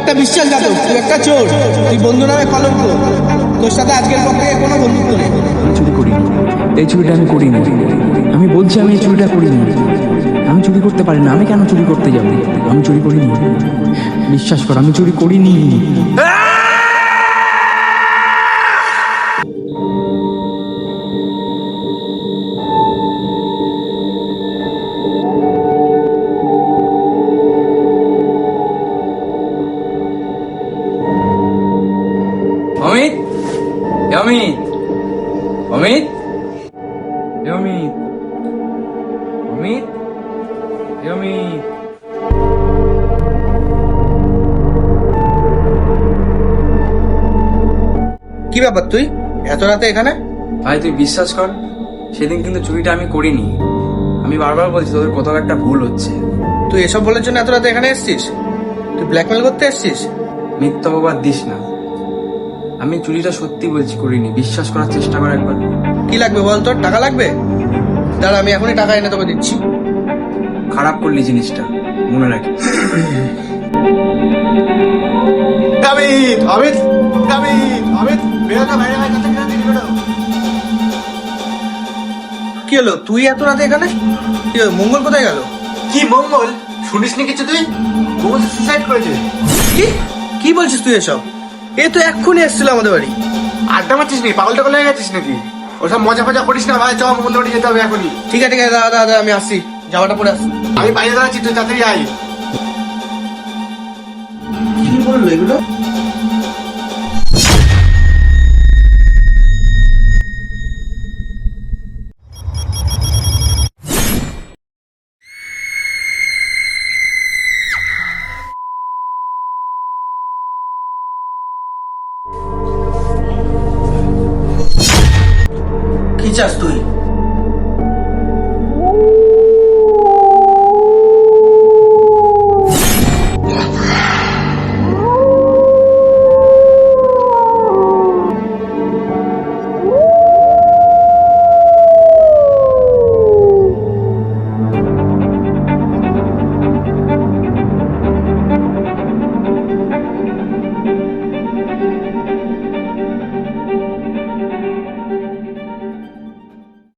একটা বিশ্বাসঘাতক, তুই একটা চোর, তুই বন্ধু নামে কলঙ্ক। তোর সাথে আজকের পর থেকে কোনো বন্ধুত্ব নেই। আমি চুরি করিনি, এই চুরিটা আমি করিনি। আমি বলছি আমি এই চুরিটা করিনি। আমি চুরি করতে পারি না, আমি কেন চুরি করতে যাব? আমি চুরি করিনি, বিশ্বাস কর আমি চুরি করিনি। অমিত, অমিত, অমিত, অমিত, অমিত, অমিত। কি ব্যাপার, তুই এত রাতে এখানে? ভাই তুই বিশ্বাস কর, সেদিন কিন্তু চুরিটা আমি করিনি। আমি বারবার বলছি তোদের কোথাও একটা ভুল হচ্ছে। তুই এসব বলার জন্য এত রাতে এখানে এসছিস? তুই ব্ল্যাকমেল করতে এসছিস? মিথ্যা অপবাদ দিস না, আমি চুরিটা সত্যি বলছি করিনি, বিশ্বাস করার চেষ্টা কর একবার। কি লাগবে বল, তোর টাকা লাগবে? দাঁড়া, আমি এখনই টাকা এনে তোকে দিচ্ছি। খারাপ করলি জিনিসটা, মনে রাখি। অমিত, অমিত, অমিত, অমিত, বেরো না বাইরে, বাইরে বেরো, বেরো। কি হলো, তুই এত রাতে এখানে? কি হলো, মঙ্গল কোথায় গেল? কি মঙ্গল? শুনিসনি কিছু তুই? মঙ্গল সুসাইড করেছে। কি কি বলছিস তুই এসব? এ তো এক্ষুনি এসেছিল আমাদের বাড়ি। আড্ডা মারছিস নি? পাগল টাগল হয়ে গেছিস নাকি? ওসব মজা ফজা করিস না ভাই, চ মঙ্গল বাড়ি যেতে হবে এখনই। ঠিক আছে ঠিক আছে, দাদা দাদা আমি আসছি, জামাটা পরে আসছি। আমি বাইরে দাঁড়াচ্ছি, তুই তাড়াতাড়ি আয়। কি বললো এগুলো? কি চাস তুই?